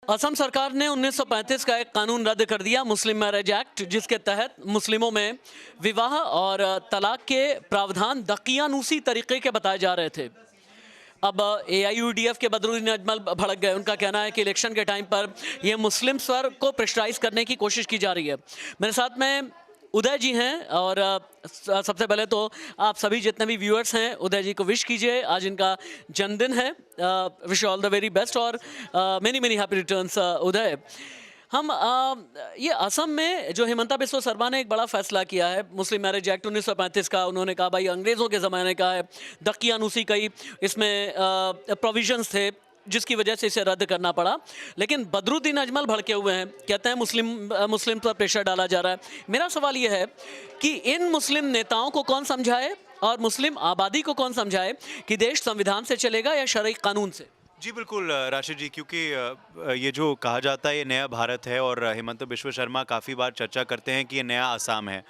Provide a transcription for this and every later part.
असम सरकार ने 1935 का एक कानून रद्द कर दिया, मुस्लिम मैरिज एक्ट, जिसके तहत मुस्लिमों में विवाह और तलाक के प्रावधान दकियानूसी तरीके के बताए जा रहे थे। अब एआईयूडीएफ के बदरुद्दीन अजमल भड़क गए। उनका कहना है कि इलेक्शन के टाइम पर यह मुस्लिम स्वर को प्रेशराइज करने की कोशिश की जा रही है। मेरे साथ में उदय जी हैं और सबसे पहले तो आप सभी जितने भी व्यूअर्स हैं उदय जी को विश कीजिए, आज इनका जन्मदिन है। Wish all the very best और मेनी मेनी हैप्पी रिटर्न्स उदय। हम ये असम में जो हिमंता बिस्वा शर्मा ने एक बड़ा फैसला किया है, मुस्लिम मैरिज एक्ट 1935 का, उन्होंने कहा भाई अंग्रेज़ों के ज़माने का है, दकियानूसी कई इसमें प्रोविजंस थे जिसकी वजह से इसे रद्द करना पड़ा। लेकिन बदरुद्दीन अजमल भड़के हुए हैं, कहते हैं मुस्लिम पर प्रेशर डाला जा रहा है। मेरा सवाल ये है कि इन मुस्लिम नेताओं को कौन समझाए और मुस्लिम आबादी को कौन समझाए कि देश संविधान से चलेगा या शरई कानून से? जी बिल्कुल राशिद जी, क्योंकि ये जो कहा जाता है ये नया भारत है और हिमंता बिस्वा शर्मा काफ़ी बार चर्चा करते हैं कि ये नया असम है।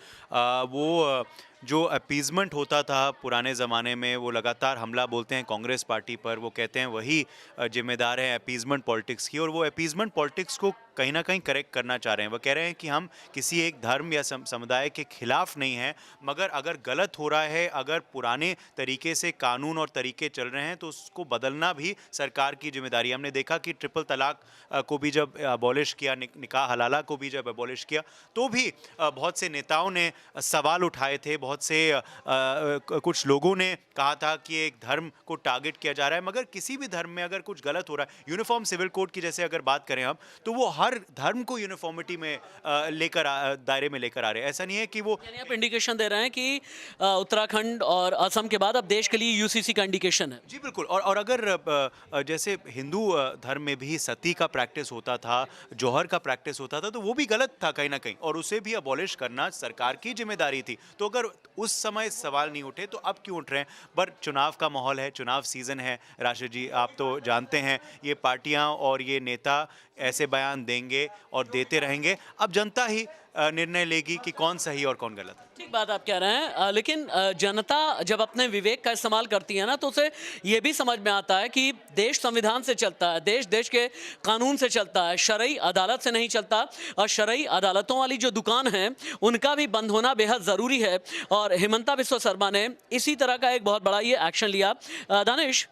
जो अपीज़मेंट होता था पुराने ज़माने में, वो लगातार हमला बोलते हैं कांग्रेस पार्टी पर, वो कहते हैं वही जिम्मेदार है अपीज़मेंट पॉलिटिक्स की, और वो अपीज़मेंट पॉलिटिक्स को कहीं ना कहीं करेक्ट करना चाह रहे हैं। वो कह रहे हैं कि हम किसी एक धर्म या समुदाय के खिलाफ नहीं हैं, मगर अगर गलत हो रहा है, अगर पुराने तरीके से कानून और तरीके चल रहे हैं तो उसको बदलना भी सरकार की जिम्मेदारी। हमने देखा कि ट्रिपल तलाक को भी जब अबॉलिश किया, निकाह हलाला को भी जब अबॉलिश किया, तो भी बहुत से नेताओं ने सवाल उठाए थे, बहुत से कुछ लोगों ने कहा था कि एक धर्म को टारगेट किया जा रहा है। मगर किसी भी धर्म में अगर कुछ गलत हो रहा है, यूनिफॉर्म सिविल कोड की जैसे अगर बात करें हम, तो वो हर धर्म को यूनिफॉर्मिटी में दायरे में लेकर आ रहे हैं। ऐसा नहीं है कि वो आप इंडिकेशन दे रहे हैं कि उत्तराखंड और असम के बाद अब देश के लिए यूसीसी का इंडिकेशन है। जी बिल्कुल। और अगर जैसे हिंदू धर्म में भी सती का प्रैक्टिस होता था, जौहर का प्रैक्टिस होता था, तो वो भी गलत था कहीं ना कहीं, और उसे भी अबॉलिश करना सरकार की जिम्मेदारी थी। तो अगर उस समय सवाल नहीं उठे तो अब क्यों उठ रहे हैं? पर चुनाव का माहौल है, चुनाव सीजन है राशिद जी, आप तो जानते हैं ये पार्टियां और ये नेता ऐसे बयान देंगे और देते रहेंगे। अब जनता ही निर्णय लेगी कि कौन सही और कौन गलत है। ठीक बात आप कह रहे हैं, लेकिन जनता जब अपने विवेक का इस्तेमाल करती है ना, तो उसे ये भी समझ में आता है कि देश संविधान से चलता है, देश के कानून से चलता है, शरई अदालत से नहीं चलता। और शरई अदालतों वाली जो दुकान है उनका भी बंद होना बेहद ज़रूरी है। और हिमंता बिस्वा शर्मा ने इसी तरह का एक बहुत बड़ा ये एक्शन लिया। दानिश,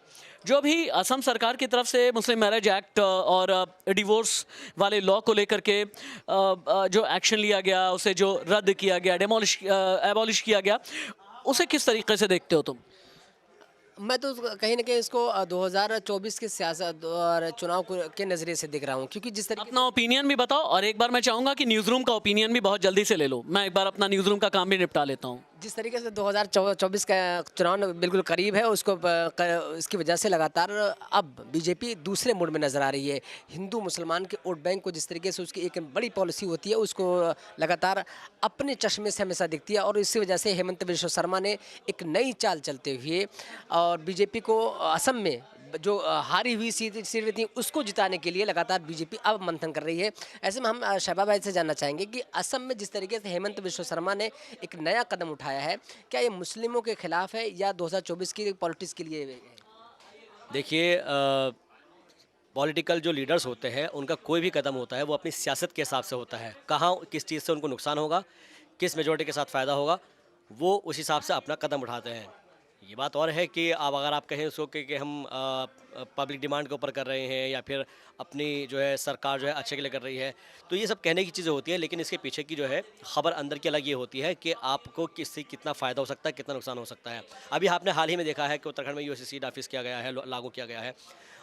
जो भी असम सरकार की तरफ से मुस्लिम मैरिज एक्ट और डिवोर्स वाले लॉ को लेकर के जो एक्शन लिया गया, उसे जो रद्द किया गया, एबॉलिश किया गया, उसे किस तरीके से देखते हो तुम? मैं तो कहीं न कहीं इसको 2024 की सियासत और चुनाव के नज़रिए से देख रहा हूँ, क्योंकि जिस तरीके अपना ओपिनियन भी बताओ, और एक बार मैं चाहूँगा कि न्यूज़ रूम का ओपिनियन भी बहुत जल्दी से ले लो। मैं एक बार अपना न्यूज़ रूम का काम भी निपटा लेता हूँ। जिस तरीके से 2024 का चुनाव बिल्कुल करीब है, इसकी वजह से लगातार अब बीजेपी दूसरे मोड में नज़र आ रही है। हिंदू मुसलमान के वोट बैंक को जिस तरीके से उसकी एक बड़ी पॉलिसी होती है, उसको लगातार अपने चश्मे से हमेशा दिखती है, और इसी वजह से हेमंत बिस्वा शर्मा ने एक नई चाल चलते हुए और बीजेपी को असम में जो हारी हुई सीटें थी उसको जिताने के लिए लगातार बीजेपी अब मंथन कर रही है। ऐसे में हम शहबाब भाई से जानना चाहेंगे कि असम में जिस तरीके से हेमंत बिस्वा शर्मा ने एक नया कदम उठाया है, क्या ये मुस्लिमों के खिलाफ है या 2024 की पॉलिटिक्स के लिए है? देखिए, पॉलिटिकल जो लीडर्स होते हैं उनका कोई भी कदम होता है वो अपनी सियासत के हिसाब से होता है। कहाँ किस चीज़ से उनको नुकसान होगा, किस मेजॉरिटी के साथ फ़ायदा होगा, वो उस हिसाब से अपना कदम उठाते हैं। ये बात और है कि अब अगर आप कहें उसको कि हम पब्लिक डिमांड के ऊपर कर रहे हैं या फिर अपनी जो है सरकार जो है अच्छे के लिए कर रही है, तो ये सब कहने की चीज़ें होती हैं, लेकिन इसके पीछे की जो है खबर अंदर की अलग ये होती है कि आपको किससे कितना फ़ायदा हो सकता है, कितना नुकसान हो सकता है। अभी आपने हाल ही में देखा है कि उत्तराखंड में यूसीसी ऑफिस किया गया है, लागू किया गया है,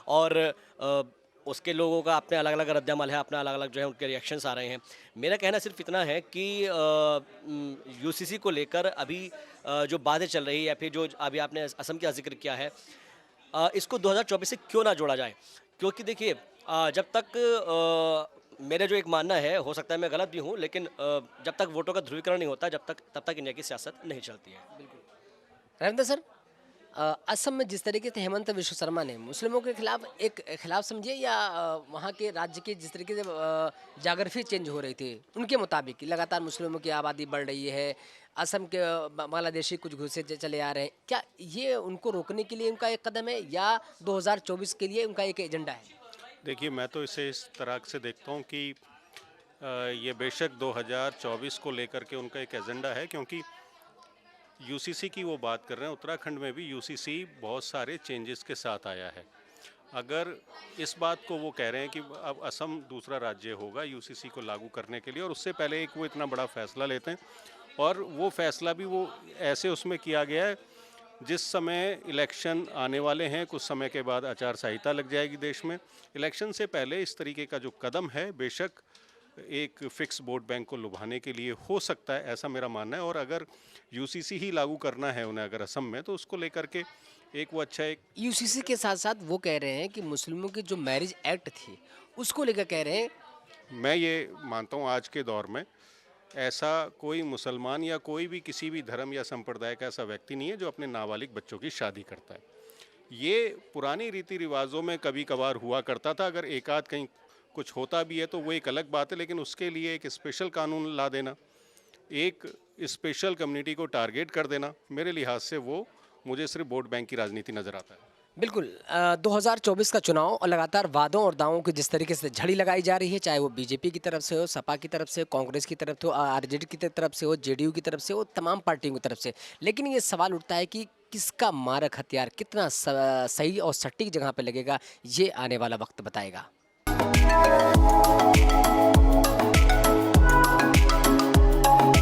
और उसके लोगों का अपने अलग अलग रद्द-ए-अमल है, अपना अलग अलग जो है उनके रिएक्शंस आ रहे हैं। मेरा कहना सिर्फ इतना है कि यूसीसी को लेकर अभी जो बातें चल रही है या फिर जो अभी आपने असम का जिक्र किया है, इसको 2024 से क्यों ना जोड़ा जाए, क्योंकि देखिए जब तक मेरा जो एक मानना है, हो सकता है मैं गलत भी हूँ, लेकिन जब तक वोटों का ध्रुवीकरण नहीं होता तब तक इंडिया की सियासत नहीं चलती है। बिल्कुल रविंद्र सर, असम में जिस तरीके से हेमंत बिस्वा शर्मा ने मुस्लिमों के खिलाफ खिलाफ समझिए या वहाँ के राज्य की जिस तरीके से जाग्रफी चेंज हो रही थी उनके मुताबिक कि लगातार मुस्लिमों की आबादी बढ़ रही है, असम के बांग्लादेशी कुछ घुसे चले आ रहे हैं, क्या ये उनको रोकने के लिए उनका एक कदम है या 2024 के लिए उनका एक एजेंडा है? देखिए, मैं तो इसे इस तरह से देखता हूँ कि ये बेशक 2024 को लेकर के उनका एक एजेंडा है, क्योंकि यूसीसी की वो बात कर रहे हैं। उत्तराखंड में भी यूसीसी बहुत सारे चेंजेस के साथ आया है। अगर इस बात को वो कह रहे हैं कि अब असम दूसरा राज्य होगा यूसीसी को लागू करने के लिए, और उससे पहले एक वो इतना बड़ा फैसला लेते हैं, और वो फैसला भी वो ऐसे उसमें किया गया है जिस समय इलेक्शन आने वाले हैं, कुछ समय के बाद आचार संहिता लग जाएगी देश में। इलेक्शन से पहले इस तरीके का जो कदम है, बेशक एक फिक्स वोट बैंक को लुभाने के लिए हो सकता है, ऐसा मेरा मानना है। और अगर यूसीसी ही लागू करना है उन्हें अगर असम में, तो उसको लेकर के एक वो अच्छा एक यूसीसी के साथ साथ वो कह रहे हैं कि मुस्लिमों की जो मैरिज एक्ट थी उसको लेकर कह रहे हैं। मैं ये मानता हूँ आज के दौर में ऐसा कोई मुसलमान या कोई भी किसी भी धर्म या संप्रदाय का ऐसा व्यक्ति नहीं है जो अपने नाबालिग बच्चों की शादी करता है। ये पुरानी रीति रिवाजों में कभी कभार हुआ करता था, अगर एक आध कहीं कुछ होता भी है तो वो एक अलग बात है, लेकिन उसके लिए एक स्पेशल कानून ला देना, एक स्पेशल कम्युनिटी को टारगेट कर देना, मेरे लिहाज से वो मुझे सिर्फ वोट बैंक की राजनीति नज़र आता है। बिल्कुल 2024 का चुनाव और लगातार वादों और दावों की जिस तरीके से झड़ी लगाई जा रही है, चाहे वो बीजेपी की तरफ से हो, सपा की तरफ से हो, कांग्रेस की तरफ से हो, आरजेडी की तरफ से हो, जेडीयू की तरफ से हो, तमाम पार्टियों की तरफ से, लेकिन ये सवाल उठता है कि किसका मारक हथियार कितना सही और सटीक जगह पर लगेगा, ये आने वाला वक्त बताएगा।